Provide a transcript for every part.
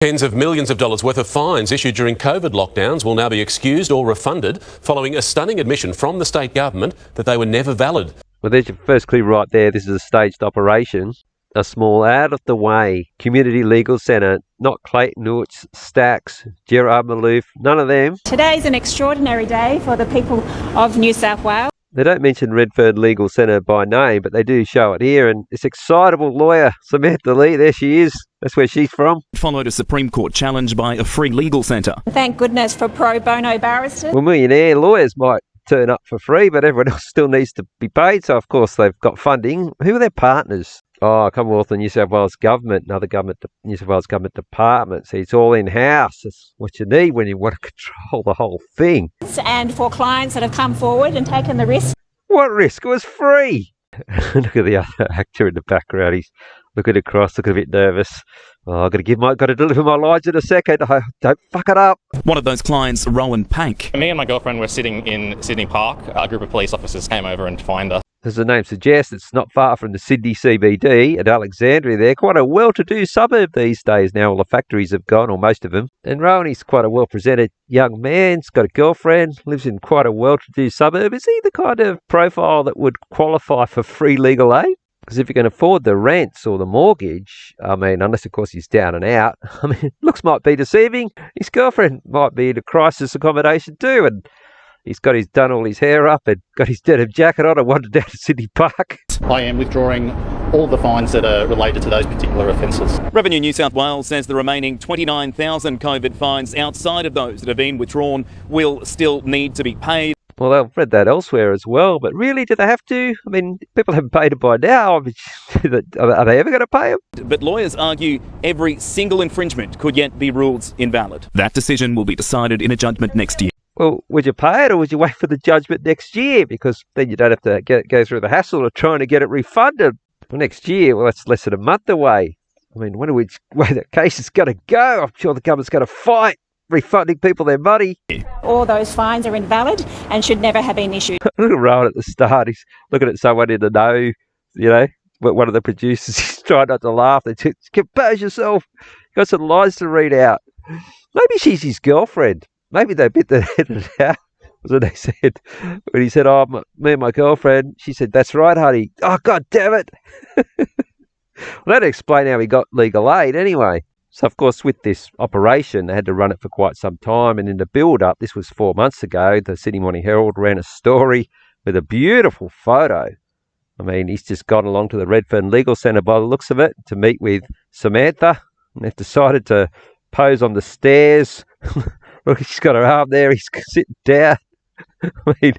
Tens of millions of dollars worth of fines issued during COVID lockdowns will now be excused or refunded following a stunning admission from the state government that they were never valid. Well, there's your first clue right there. This is a staged operation. A small, out-of-the-way community legal centre, not Clayton Noots, Stacks, Gerard Malouf, none of them. Today's an extraordinary day for the people of New South Wales. They don't mention Redfern Legal Centre by name, but they do show it here. And this excitable lawyer, Samantha Lee, there she is. That's where she's from. Followed a Supreme Court challenge by a free legal centre. Thank goodness for pro bono barristers. Well, millionaire lawyers might turn up for free, but everyone else still needs to be paid. So, of course, they've got funding. Who are their partners? Oh, Commonwealth and New South Wales Government and other New South Wales Government departments. It's all in-house. That's what you need when you want to control the whole thing. And for clients that have come forward and taken the risk. What risk? It was free. Look at the other actor in the background. He's looking across, looking a bit nervous. Oh, I've got to deliver my lines in a second. Don't fuck it up. One of those clients, Rowan Pank. Me and my girlfriend were sitting in Sydney Park. A group of police officers came over and fined her. As the name suggests, it's not far from the Sydney CBD at Alexandria there. Quite a well-to-do suburb these days now. All the factories have gone, or most of them. And Rowan, he's quite a well-presented young man. He's got a girlfriend, lives in quite a well-to-do suburb. Is he the kind of profile that would qualify for free legal aid? Because if you can afford the rents or the mortgage, I mean, unless, of course, he's down and out, I mean, looks might be deceiving. His girlfriend might be in a crisis accommodation too, and he's done all his hair up and got his denim jacket on and wandered down to Sydney Park. I am withdrawing all the fines that are related to those particular offences. Revenue New South Wales says the remaining 29,000 COVID fines outside of those that have been withdrawn will still need to be paid. Well, I've read that elsewhere as well, but really, do they have to? I mean, people haven't paid it by now. I mean, are they ever going to pay them? But lawyers argue every single infringement could yet be ruled invalid. That decision will be decided in a judgment next year. Well, would you pay it or would you wait for the judgment next year? Because then you don't have to go through the hassle of trying to get it refunded. Well, next year, well, that's less than a month away. I mean, wonder which way that case is going to go. I'm sure the government's going to fight refunding people their money. All those fines are invalid and should never have been issued. Look at Rowan at the start. He's looking at someone in the know, you know, one of the producers. He's trying not to laugh. They say, compose yourself. You've got some lines to read out. Maybe she's his girlfriend. Maybe they bit their head out. That's what they said. When he said, oh, me and my girlfriend, she said, that's right, honey. Oh, God damn it. Well, that'd explain how he got legal aid anyway. So, of course, with this operation, they had to run it for quite some time. And in the build-up, this was 4 months ago, the Sydney Morning Herald ran a story with a beautiful photo. I mean, he's just gone along to the Redfern Legal Centre by the looks of it to meet with Samantha. And they've decided to pose on the stairs. Look, she's got her arm there. He's sitting down. I mean,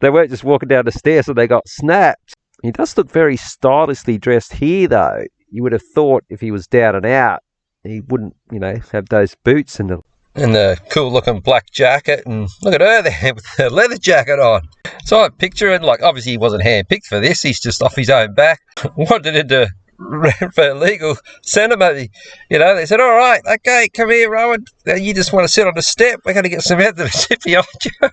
they weren't just walking down the stairs, so they got snapped. He does look very stylishly dressed here, though. You would have thought if he was down and out, he wouldn't, you know, have those boots and the cool-looking black jacket. And look at her there with the leather jacket on. So I'm picturing, like, obviously he wasn't hand-picked for this. He's just off his own back. Wandered into Redfern Legal Centre, maybe. You know, they said, all right, okay, come here, Rowan. You just want to sit on the step. We're going to get Samantha to sit behind you.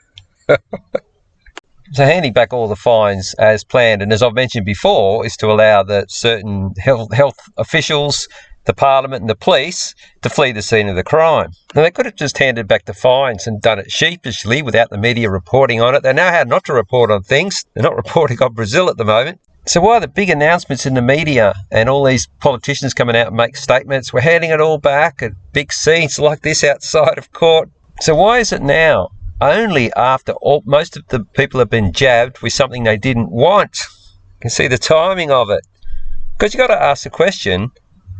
So handing back all the fines as planned, and as I've mentioned before, is to allow the certain health officials, the Parliament and the police to flee the scene of the crime. Now, they could have just handed back the fines and done it sheepishly without the media reporting on it. They know how not to report on things. They're not reporting on Brazil at the moment. So why the big announcements in the media and all these politicians coming out and make statements? We're handing it all back at big scenes like this outside of court. So why is it now? Only after most of the people have been jabbed with something they didn't want. You can see the timing of it. Because you've got to ask the question,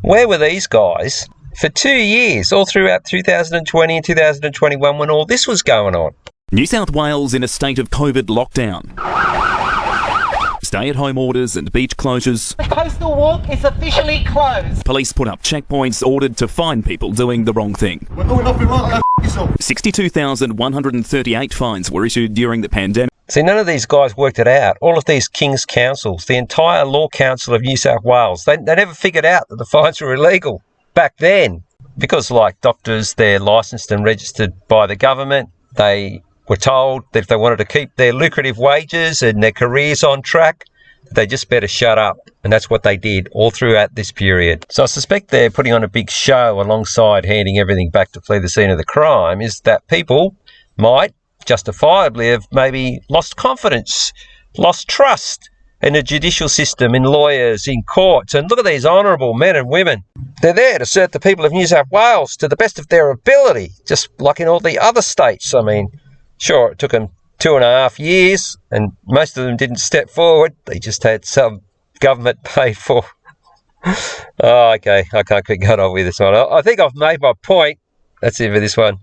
where were these guys for 2 years, all throughout 2020 and 2021 when all this was going on? New South Wales in a state of COVID lockdown. Stay-at-home orders and beach closures. The coastal walk is officially closed. Police put up checkpoints ordered to find people doing the wrong thing. We're going off in one, go f*** yourself. 62,138 fines were issued during the pandemic. See, none of these guys worked it out. All of these King's Councils, the entire Law Council of New South Wales, they never figured out that the fines were illegal back then. Because, like doctors, they're licensed and registered by the government. They were told that if they wanted to keep their lucrative wages and their careers on track, they just better shut up. And that's what they did all throughout this period. So I suspect they're putting on a big show alongside handing everything back to flee the scene of the crime, is that people might justifiably have maybe lost confidence, lost trust in the judicial system, in lawyers, in courts. And look at these honourable men and women. They're there to serve the people of New South Wales to the best of their ability, just like in all the other states. I mean, sure, it took them 2.5 years and most of them didn't step forward. They just had some government paid for. Oh, okay, I can't keep going on with this one. I think I've made my point. That's it for this one.